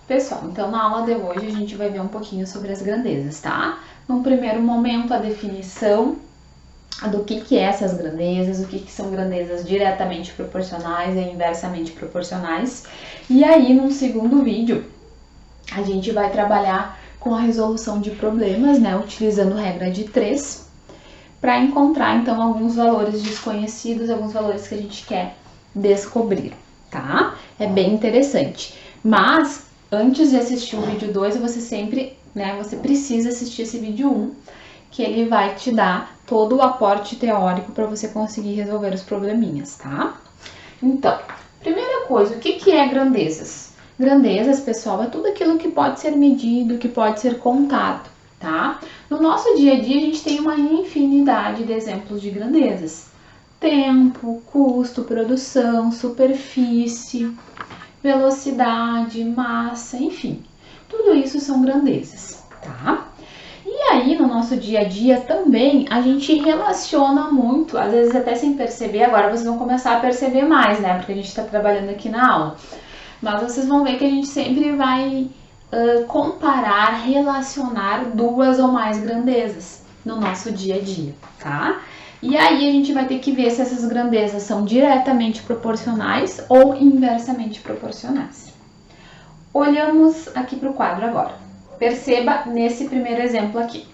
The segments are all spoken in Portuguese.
Pessoal, então na aula de hoje a gente vai ver um pouquinho sobre as grandezas, tá? Num primeiro momento, a definição do que é essas grandezas, o que são grandezas diretamente proporcionais e inversamente proporcionais. E aí, num segundo vídeo, a gente vai trabalhar com a resolução de problemas, né? Utilizando regra de 3, para encontrar, então, alguns valores desconhecidos, alguns valores que a gente quer descobrir, tá? É bem interessante. Mas, antes de assistir o vídeo 2, você sempre, né, você precisa assistir esse vídeo 1, que ele vai te dar todo o aporte teórico para você conseguir resolver os probleminhas, tá? Então, primeira coisa, o que é grandezas? Grandezas, pessoal, é tudo aquilo que pode ser medido, que pode ser contado, tá? No nosso dia a dia, a gente tem uma infinidade de exemplos de grandezas. Tempo, custo, produção, superfície, velocidade, massa, enfim. Tudo isso são grandezas, tá? E aí, no nosso dia a dia também, a gente relaciona muito, às vezes até sem perceber, agora vocês vão começar a perceber mais, né? Porque a gente está trabalhando aqui na aula. Mas vocês vão ver que a gente sempre vai comparar, relacionar duas ou mais grandezas no nosso dia a dia, tá? E aí a gente vai ter que ver se essas grandezas são diretamente proporcionais ou inversamente proporcionais. Olhamos aqui para o quadro agora. Perceba nesse primeiro exemplo aqui.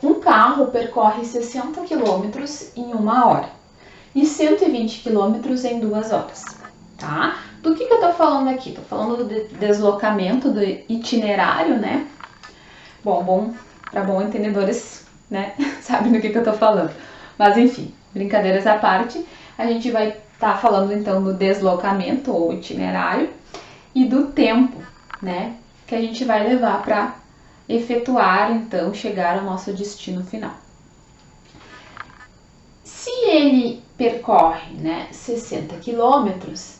Um carro percorre 60 km em 1 hora e 120 km em 2 horas, tá? Do que eu tô falando aqui? Tô falando do deslocamento, do itinerário, né? Para bons entendedores, né? Sabem do que eu tô falando. Mas enfim, brincadeiras à parte, a gente vai estar falando então do deslocamento ou itinerário e do tempo, né? Que a gente vai levar para efetuar, então, chegar ao nosso destino final. Se ele percorre, né, 60 quilômetros,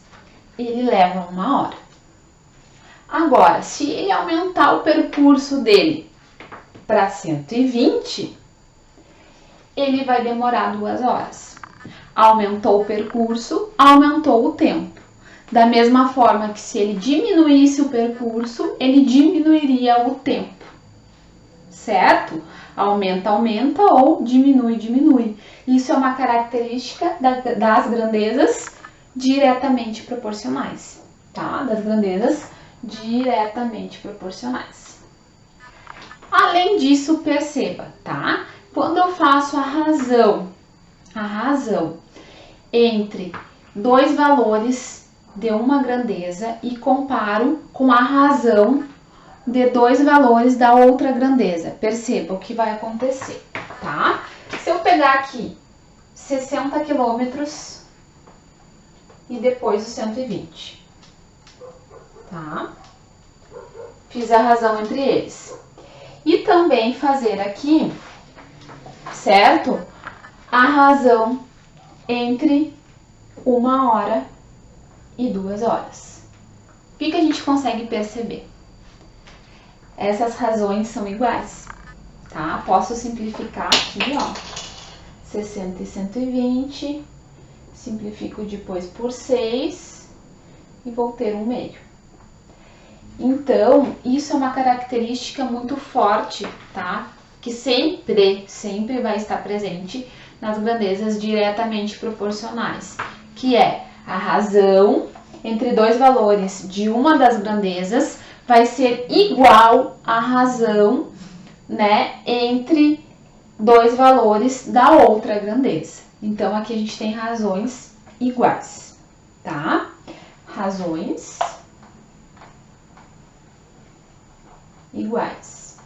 ele leva 1 hora. Agora, se ele aumentar o percurso dele para 120, ele vai demorar 2 horas. Aumentou o percurso, aumentou o tempo. Da mesma forma que se ele diminuísse o percurso, ele diminuiria o tempo, certo? Aumenta, aumenta ou diminui, diminui. Isso é uma característica das grandezas diretamente proporcionais, tá? Das grandezas diretamente proporcionais. Além disso, perceba, tá? Quando eu faço a razão entre dois valores de uma grandeza e comparo com a razão de dois valores da outra grandeza. Perceba o que vai acontecer, tá? Se eu pegar aqui 60 quilômetros e depois o 120, tá? Fiz a razão entre eles. E também fazer aqui, certo? A razão entre 1 hora e 2 horas. O que a gente consegue perceber? Essas razões são iguais, tá? Posso simplificar aqui, ó. 60 e 120, simplifico depois por 6 e vou ter 1/2. Então, isso é uma característica muito forte, tá? Que sempre vai estar presente nas grandezas diretamente proporcionais, que é a razão entre dois valores de uma das grandezas vai ser igual à razão, né, entre dois valores da outra grandeza. Então, aqui a gente tem razões iguais, tá? Razões iguais,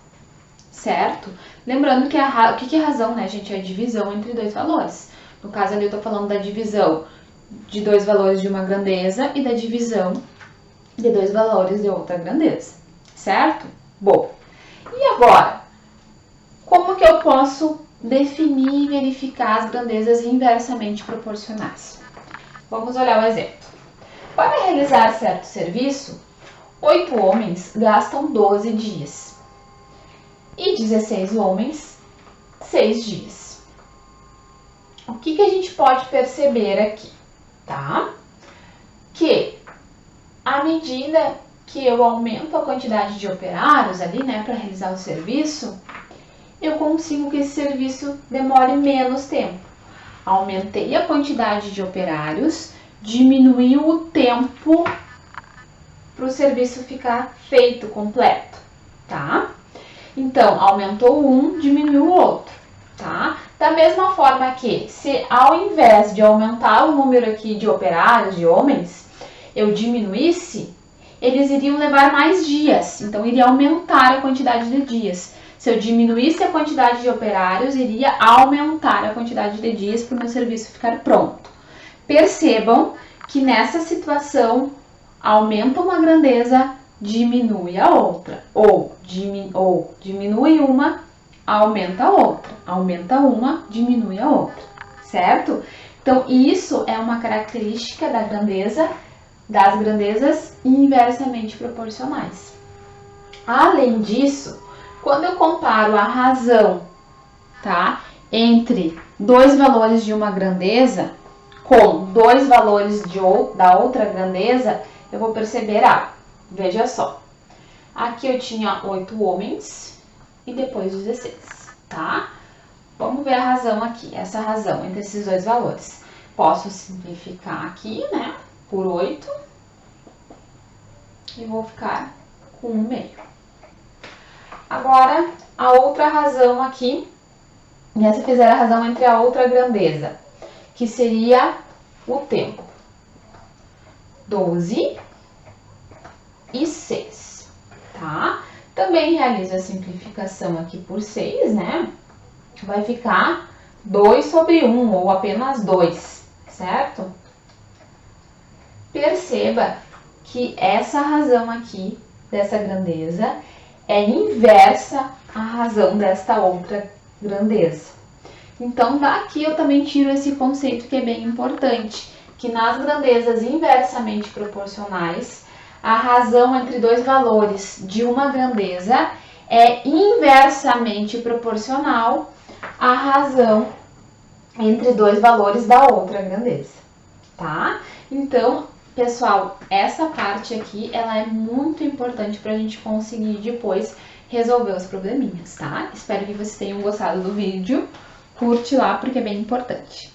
certo? Lembrando que o que é razão, né, gente? É a divisão entre dois valores. No caso ali eu tô falando da divisão de dois valores de uma grandeza e da divisão de dois valores de outra grandeza, certo? Bom, e agora, como que eu posso definir e verificar as grandezas inversamente proporcionais? Vamos olhar o exemplo. Para realizar certo serviço, 8 homens gastam 12 dias e 16 homens 6 dias. O que a gente pode perceber aqui, tá? Que a medida que eu aumento a quantidade de operários ali, né, para realizar o serviço, eu consigo que esse serviço demore menos tempo. Aumentei a quantidade de operários, diminuiu o tempo para o serviço ficar feito, completo, tá? Então, aumentou um, diminuiu o outro, tá? Da mesma forma que, se ao invés de aumentar o número aqui de operários, de homens, eu diminuísse, eles iriam levar mais dias, então iria aumentar a quantidade de dias. Se eu diminuísse a quantidade de operários, iria aumentar a quantidade de dias para o meu serviço ficar pronto. Percebam que nessa situação, aumenta uma grandeza, diminui a outra. Ou diminui uma, aumenta a outra. Aumenta uma, diminui a outra. Certo? Então, isso é uma característica da grandeza, das grandezas inversamente proporcionais. Além disso, quando eu comparo a razão, tá, entre dois valores de uma grandeza com dois valores da outra grandeza, eu vou perceber algo. Veja só. Aqui eu tinha 8 homens e depois 16, tá? Vamos ver a razão aqui, essa razão entre esses dois valores. Posso simplificar aqui, né, por 8 e vou ficar com 1/2. Agora, a outra razão aqui, se fizer a razão entre a outra grandeza, que seria o tempo. 12 e 6, tá? Também realizo a simplificação aqui por 6, né? Vai ficar 2/1, ou apenas 2, certo? Perceba que essa razão aqui, dessa grandeza, é inversa à razão desta outra grandeza. Então, daqui eu também tiro esse conceito que é bem importante, que nas grandezas inversamente proporcionais, a razão entre dois valores de uma grandeza é inversamente proporcional à razão entre dois valores da outra grandeza, tá? Então, pessoal, essa parte aqui, ela é muito importante para a gente conseguir depois resolver os probleminhas, tá? Espero que vocês tenham gostado do vídeo. Curte lá porque é bem importante.